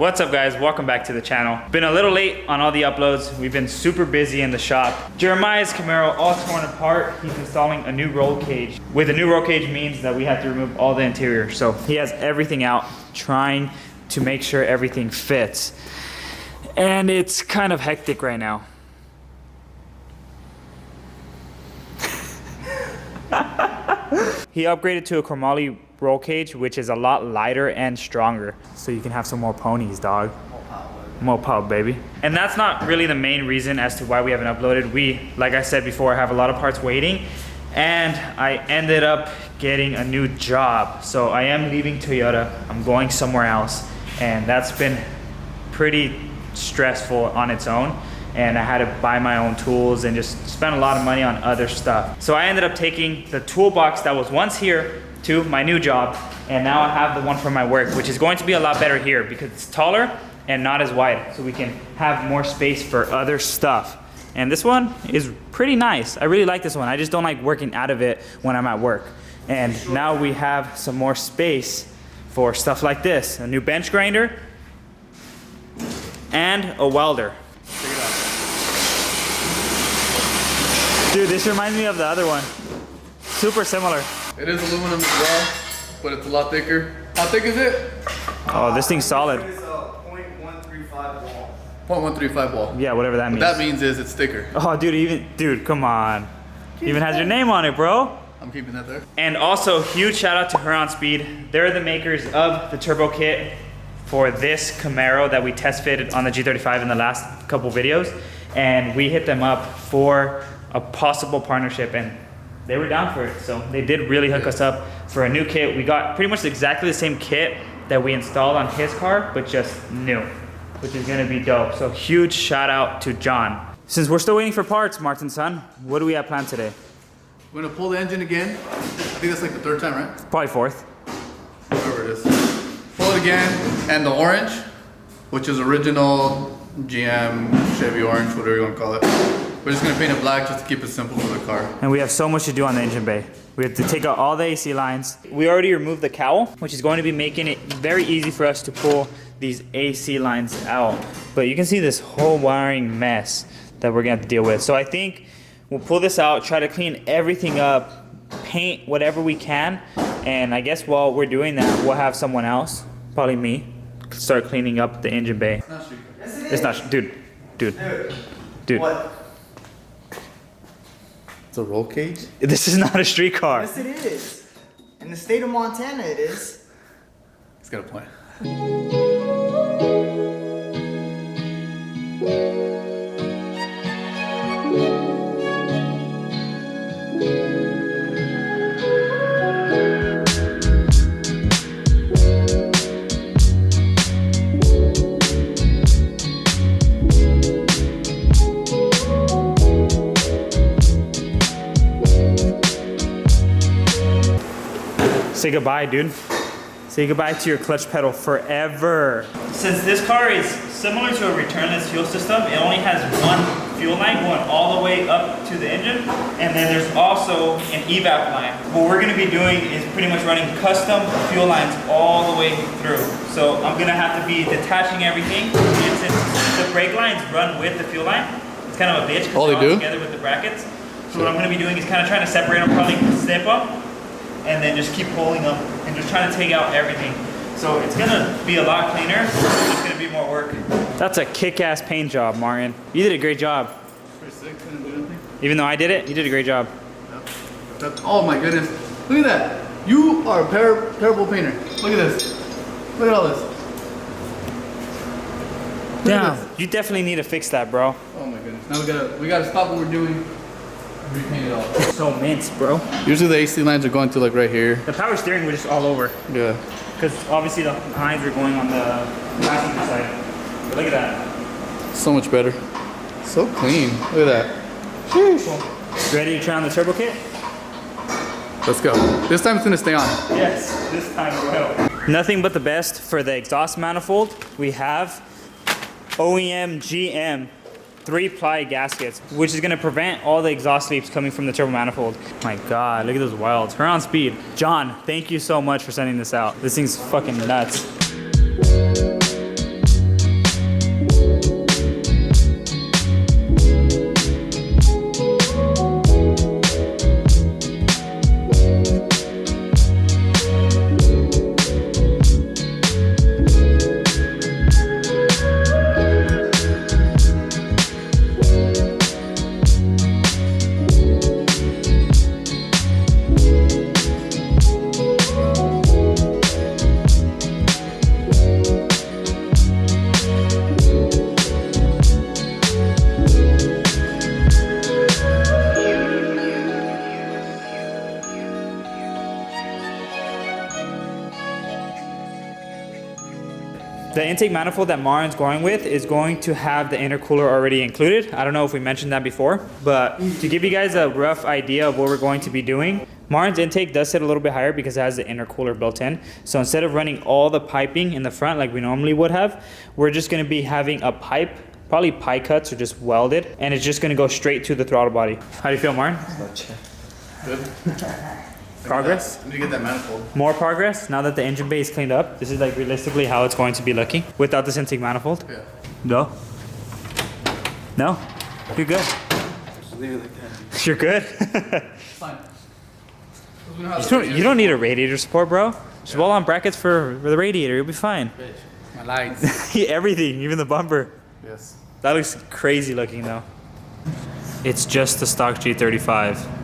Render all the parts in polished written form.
What's up guys, welcome back to the channel. Been a little late on all the uploads. We've been super busy in the shop. Jeremiah's Camaro all torn apart. He's installing a new roll cage. With a new roll cage means that we have to remove all the interior. So he has everything out, trying to make sure everything fits. And it's kind of hectic right now. He upgraded to a chromoly roll cage, which is a lot lighter and stronger. So you can have some more ponies, dog. More power, baby. And that's not really the main reason as to why we haven't uploaded. We, like I said before, have a lot of parts waiting. And I ended up getting a new job. So I am leaving Toyota. I'm going somewhere else. And that's been pretty stressful on its own. And I had to buy my own tools and just spend a lot of money on other stuff. So I ended up taking the toolbox that was once here to my new job, and now I have the one for my work, which is going to be a lot better here because it's taller and not as wide, so we can have more space for other stuff. And this one is pretty nice. I really like this one. I just don't like working out of it when I'm at work. And now we have some more space for stuff like this, a new bench grinder and a welder. Dude, this reminds me of the other one. Super similar. It is aluminum as well, but it's a lot thicker. How thick is it? Oh, this thing's solid. It's a 0.135 wall. 0.135 wall. Yeah, whatever that means. What that means is it's thicker. Oh, dude, come on. Even has your name on it, bro. I'm keeping that there. And also, huge shout out to Huron Speed. They're the makers of the turbo kit for this Camaro that we test fitted on the G35 in the last couple videos. And we hit them up for a possible partnership, and they were down for it. So they did really hook us up for a new kit. We got pretty much exactly the same kit that we installed on his car, but just new, which is gonna be dope. So huge shout out to John. Since we're still waiting for parts, Martin son, what do we have planned today? We're gonna pull the engine again. I think that's like the third time, right? Probably fourth. Whatever it is. Pull it again, and the orange, which is original GM, Chevy orange, whatever you wanna call it. We're just gonna paint it black just to keep it simple for the car. And we have so much to do on the engine bay. We have to take out all the AC lines. We already removed the cowl, which is going to be making it very easy for us to pull these AC lines out. But you can see this whole wiring mess that we're gonna have to deal with. So I think we'll pull this out, try to clean everything up, paint whatever we can. And I guess while we're doing that, we'll have someone else, probably me, start cleaning up the engine bay. It's not street car. Yes, it is. It's not, dude. What? It's a roll cage? This is not a street car. Yes, it is. In the state of Montana, it is. It's got a point. Say goodbye, dude. Say goodbye to your clutch pedal forever. Since this car is similar to a returnless fuel system, it only has one fuel line going all the way up to the engine, and then there's also an evap line. What we're gonna be doing is pretty much running custom fuel lines all the way through. So I'm gonna have to be detaching everything, and since the brake lines run with the fuel line, it's kind of a bitch because Oh, they they're all do? together with the brackets. So what I'm gonna be doing is kind of trying to separate them, probably snip them, and then just keep pulling them and just trying to take out everything. So it's gonna be a lot cleaner, it's gonna be more work. That's a kick-ass paint job, Martin. You did a great job. Pretty sick, couldn't do anything. Even though I did it, you did a great job. Oh my goodness. Look at that. You are a terrible painter. Look at this. Look at all this. Look at Damn, this. you definitely need to fix that, bro. Oh my goodness. Now we gotta stop what we're doing. Repaint it all. So minced, bro. Usually the AC lines are going to like right here. The power steering was just all over. Yeah. Because obviously the lines were going on the passenger side. But look at that. So much better. So clean. Look at that. Sheesh. Ready to try on the turbo kit? Let's go. This time it's gonna stay on. Yes, this time it will. Nothing but the best for the exhaust manifold. We have OEM GM 3-ply gaskets, which is gonna prevent all the exhaust leaks coming from the turbo manifold. My God, look at those wilds. Huron Speed. John, thank you so much for sending this out. This thing's fucking nuts. intake manifold that Marin's going with is going to have the intercooler already included. I don't know if we mentioned that before, but to give you guys a rough idea of what we're going to be doing, Marin's intake does sit a little bit higher because it has the intercooler built in. So instead of running all the piping in the front like we normally would have, we're just gonna be having a pipe, probably pie cuts or just welded, and it's just gonna go straight to the throttle body. How do you feel, Marin? Good. Progress? Let me get that manifold. More progress now that the engine bay is cleaned up. This is like realistically how it's going to be looking without this intake manifold. Yeah. No. No? You're good. Just leave it like that. You're good? Fine. You don't need a radiator support, bro. Just wall on brackets for the radiator. You'll be fine. My lights. Everything, even the bumper. Yes. That looks crazy looking though. It's just the stock G35.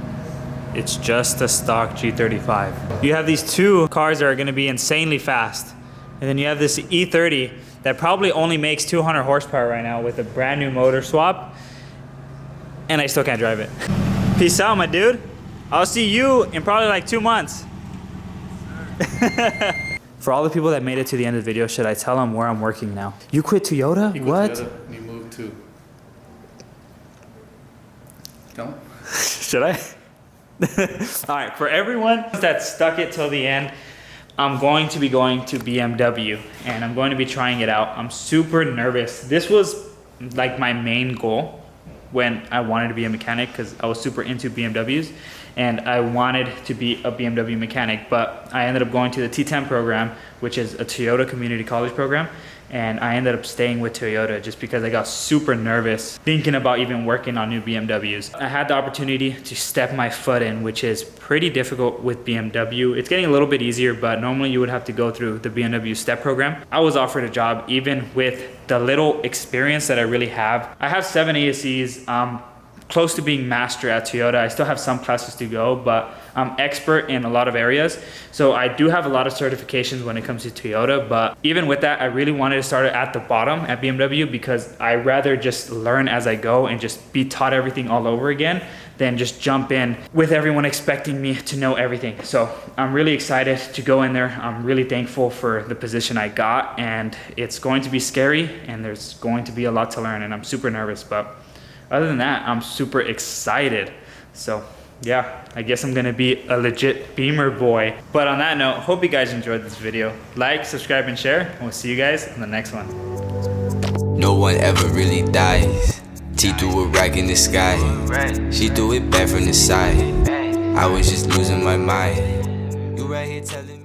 It's just the stock G35. You have these two cars that are gonna be insanely fast. And then you have this E30 that probably only makes 200 horsepower right now with a brand new motor swap. And I still can't drive it. Peace out, my dude. I'll see you in probably like 2 months. For all the people that made it to the end of the video, should I tell them where I'm working now? You quit Toyota? What? Toyota, and you moved to. No? Should I? All right, for everyone that stuck it till the end, I'm going to be going to BMW and I'm going to be trying it out. I'm super nervous. This was like my main goal when I wanted to be a mechanic because I was super into BMWs and I wanted to be a BMW mechanic, but I ended up going to the T10 program, which is a Toyota community college program. And I ended up staying with Toyota just because I got super nervous thinking about even working on new BMWs. I had the opportunity to step my foot in, which is pretty difficult with BMW. It's getting a little bit easier, but normally you would have to go through the BMW STEP program. I was offered a job even with the little experience that I really have. I have 7 ASEs. Close to being master at Toyota. I still have some classes to go, but I'm expert in a lot of areas. So I do have a lot of certifications when it comes to Toyota, but even with that, I really wanted to start at the bottom at BMW because I rather just learn as I go and just be taught everything all over again than just jump in with everyone expecting me to know everything. So I'm really excited to go in there. I'm really thankful for the position I got, and it's going to be scary and there's going to be a lot to learn, and I'm super nervous, but other than that, I'm super excited. So yeah, I guess I'm gonna be a legit Beamer boy. But on that note, hope you guys enjoyed this video. Like, subscribe, and share, and we'll see you guys in the next one. No one ever really dies. T threw a rag in the sky. She threw it back from the side. I was just losing my mind. You right here telling me